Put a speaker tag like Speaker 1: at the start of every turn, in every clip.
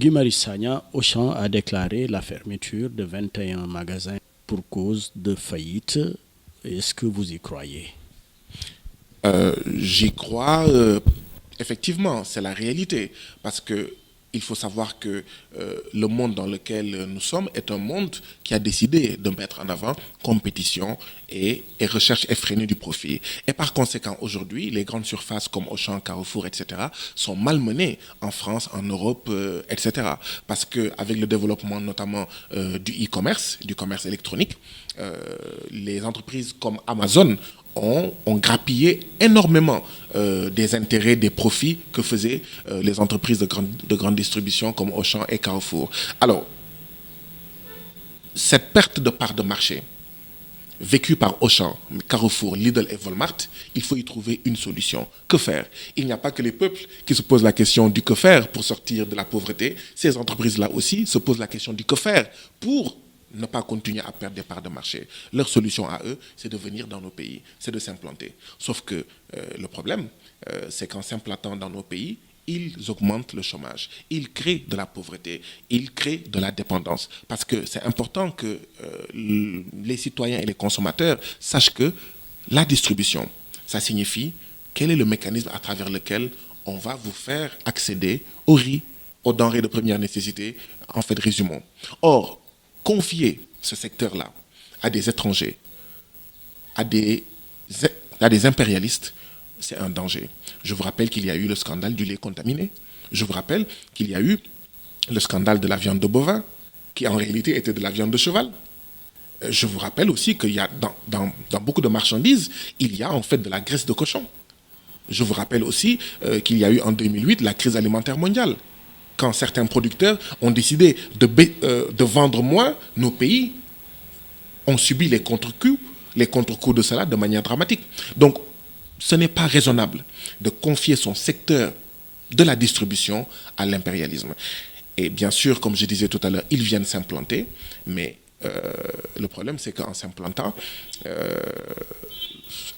Speaker 1: Guy Marius Sagna, Auchan a déclaré la fermeture de 21 magasins pour cause de faillite. Est-ce que vous y croyez?
Speaker 2: J'y crois, effectivement, c'est la réalité. Parce que il faut savoir que le monde dans lequel nous sommes est un monde qui a décidé de mettre en avant compétition et recherche effrénée du profit. Et par conséquent, aujourd'hui, les grandes surfaces comme Auchan, Carrefour, etc., sont malmenées en France, en Europe, etc. Parce qu'avec le développement notamment du e-commerce, du commerce électronique, les entreprises comme Amazon ont grappillé énormément des intérêts, des profits que faisaient les entreprises de grande distribution comme Auchan et Carrefour. Alors, cette perte de part de marché vécue par Auchan, Carrefour, Lidl et Walmart, il faut y trouver une solution. Que faire? Il n'y a pas que les peuples qui se posent la question du que faire pour sortir de la pauvreté. Ces entreprises-là aussi se posent la question du que faire pour ne pas continuer à perdre des parts de marché. Leur solution à eux, c'est de venir dans nos pays, c'est de s'implanter. Sauf que le problème, c'est qu'en s'implantant dans nos pays, ils augmentent le chômage, ils créent de la pauvreté, ils créent de la dépendance. Parce que c'est important que les citoyens et les consommateurs sachent que la distribution, ça signifie quel est le mécanisme à travers lequel on va vous faire accéder au riz, aux denrées de première nécessité, en fait, résumons. Or, confier ce secteur-là à des étrangers, à des impérialistes, c'est un danger. Je vous rappelle qu'il y a eu le scandale du lait contaminé. Je vous rappelle qu'il y a eu le scandale de la viande de bovin, qui en réalité était de la viande de cheval. Je vous rappelle aussi qu'il y a dans beaucoup de marchandises, il y a en fait de la graisse de cochon. Je vous rappelle aussi qu'il y a eu en 2008 la crise alimentaire mondiale. Quand certains producteurs ont décidé de vendre moins, nos pays ont subi les contre-coups de cela de manière dramatique. Donc, ce n'est pas raisonnable de confier son secteur de la distribution à l'impérialisme. Et bien sûr, comme je disais tout à l'heure, ils viennent s'implanter, mais le problème, c'est qu'en s'implantant,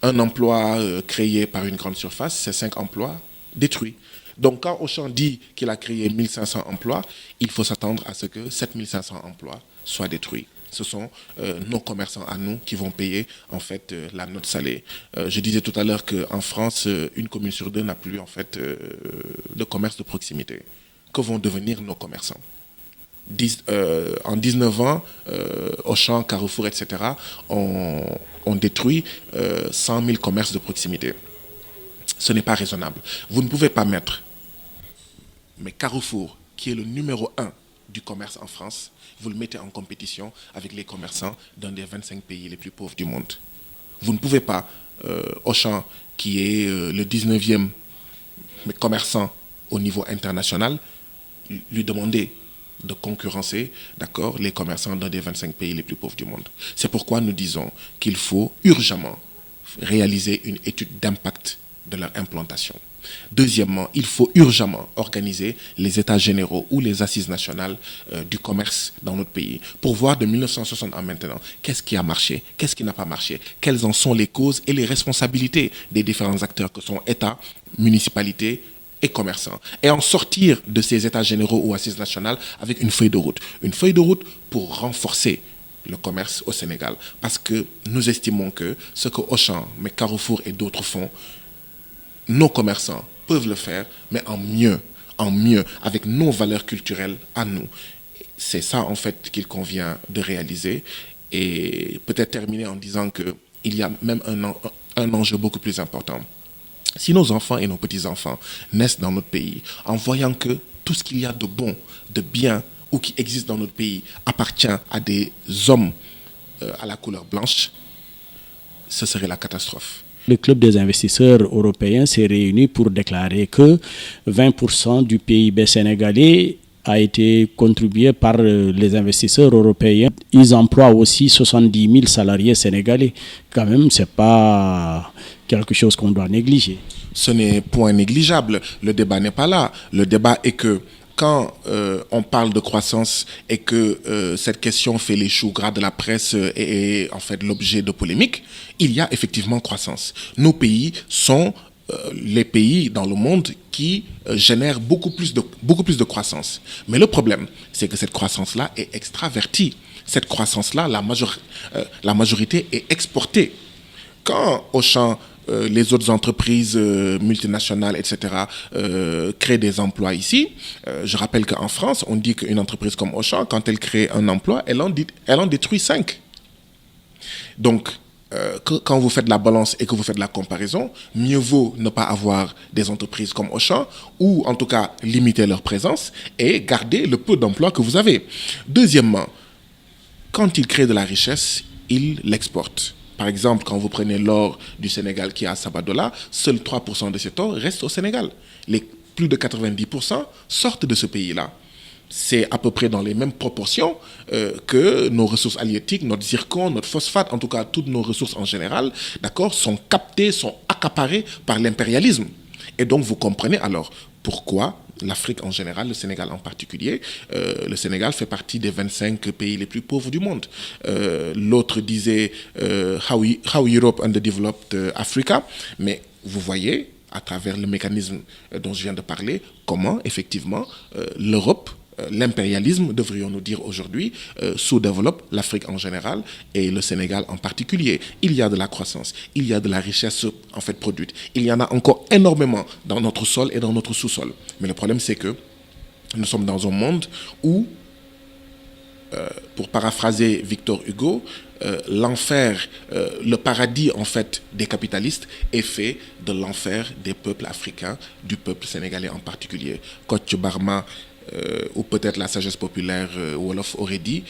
Speaker 2: un emploi créé par une grande surface, c'est 5 emplois détruits. Donc, quand Auchan dit qu'il a créé 1500 emplois, il faut s'attendre à ce que 7500 emplois soient détruits. Ce sont nos commerçants à nous qui vont payer en fait la note salée. Je disais tout à l'heure qu'en France, une commune sur deux n'a plus en fait de commerce de proximité. Que vont devenir nos commerçants? En 19 ans, Auchan, Carrefour, etc. ont détruit 100 000 commerces de proximité. Ce n'est pas raisonnable. Vous ne pouvez pas mettre, mais Carrefour, qui est le numéro 1 du commerce en France, vous le mettez en compétition avec les commerçants d'un des 25 pays les plus pauvres du monde. Vous ne pouvez pas, Auchan, qui est le 19e commerçant au niveau international, lui demander de concurrencer, d'accord, les commerçants d'un des 25 pays les plus pauvres du monde. C'est pourquoi nous disons qu'il faut urgemment réaliser une étude d'impact de leur implantation. Deuxièmement, il faut urgemment organiser les états généraux ou les assises nationales du commerce dans notre pays pour voir de 1960 à maintenant qu'est-ce qui a marché, qu'est-ce qui n'a pas marché, quelles en sont les causes et les responsabilités des différents acteurs que sont État, municipalités et commerçants. Et en sortir de ces états généraux ou assises nationales avec une feuille de route. Une feuille de route pour renforcer le commerce au Sénégal. Parce que nous estimons que ce que Auchan, mais Carrefour et d'autres font, nos commerçants peuvent le faire, mais en mieux, avec nos valeurs culturelles à nous. C'est ça, en fait, qu'il convient de réaliser. Et peut-être terminer en disant qu'il y a même un enjeu beaucoup plus important. Si nos enfants et nos petits-enfants naissent dans notre pays, en voyant que tout ce qu'il y a de bon, de bien, ou qui existe dans notre pays, appartient à des hommes à la couleur blanche, ce serait la catastrophe.
Speaker 1: Le club des investisseurs européens s'est réuni pour déclarer que 20% du PIB sénégalais a été contribué par les investisseurs européens. Ils emploient aussi 70 000 salariés sénégalais. Quand même, ce n'est pas quelque chose qu'on doit négliger.
Speaker 2: Ce n'est point négligeable. Le débat n'est pas là. Le débat est que quand on parle de croissance et que cette question fait les choux gras de la presse et est en fait l'objet de polémiques, il y a effectivement croissance. Nos pays sont les pays dans le monde qui génèrent beaucoup plus de croissance. Mais le problème, c'est que cette croissance-là est extravertie. Cette croissance-là, la majorité est exportée. Quand Auchan, les autres entreprises multinationales, etc., créent des emplois ici, je rappelle qu'en France, on dit qu'une entreprise comme Auchan, quand elle crée un emploi, elle en détruit 5. Donc, quand vous faites la balance et que vous faites la comparaison, mieux vaut ne pas avoir des entreprises comme Auchan, ou en tout cas limiter leur présence et garder le peu d'emplois que vous avez. Deuxièmement, quand ils créent de la richesse, ils l'exportent. Par exemple, quand vous prenez l'or du Sénégal qui est à Sabadola, seuls 3% de cet or reste au Sénégal. Les plus de 90% sortent de ce pays-là. C'est à peu près dans les mêmes proportions que nos ressources halieutiques, notre zircon, notre phosphate, en tout cas toutes nos ressources en général, d'accord, sont captées, sont accaparées par l'impérialisme. Et donc vous comprenez alors pourquoi l'Afrique en général, le Sénégal en particulier, le Sénégal fait partie des 25 pays les plus pauvres du monde. L'autre disait how Europe underdeveloped Africa, mais vous voyez à travers le mécanisme dont je viens de parler comment effectivement l'Europe, l'impérialisme, devrions-nous dire aujourd'hui, sous-développe l'Afrique en général et le Sénégal en particulier. Il y a de la croissance, il y a de la richesse en fait produite. Il y en a encore énormément dans notre sol et dans notre sous-sol. Mais le problème, c'est que nous sommes dans un monde où, pour paraphraser Victor Hugo, l'enfer, le paradis en fait des capitalistes est fait de l'enfer des peuples africains, du peuple sénégalais en particulier. Kocc Barma, ou peut-être la sagesse populaire Wolof aurait dit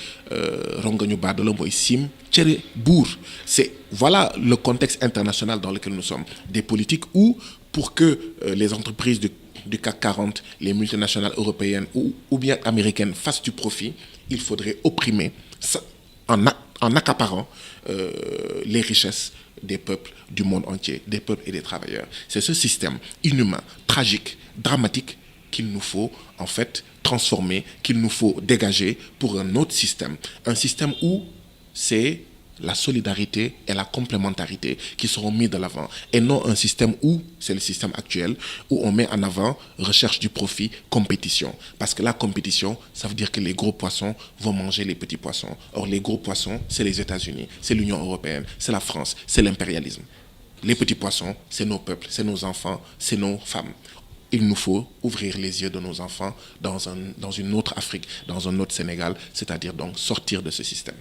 Speaker 2: Rongañu Baadoola mooy sim cere buur. C'est voilà le contexte international dans lequel nous sommes. Des politiques où, pour que les entreprises du CAC 40, les multinationales européennes ou bien américaines fassent du profit, il faudrait opprimer en accaparant les richesses des peuples du monde entier, des peuples et des travailleurs. C'est ce système inhumain, tragique, dramatique qu'il nous faut en fait transformer, qu'il nous faut dégager pour un autre système. Un système où c'est la solidarité et la complémentarité qui seront mis de l'avant. Et non un système où, c'est le système actuel, où on met en avant recherche du profit, compétition. Parce que la compétition, ça veut dire que les gros poissons vont manger les petits poissons. Or, les gros poissons, c'est les États-Unis, c'est l'Union européenne, c'est la France, c'est l'impérialisme. Les petits poissons, c'est nos peuples, c'est nos enfants, c'est nos femmes. Il nous faut ouvrir les yeux de nos enfants dans une autre Afrique, dans un autre Sénégal, c'est-à-dire donc sortir de ce système.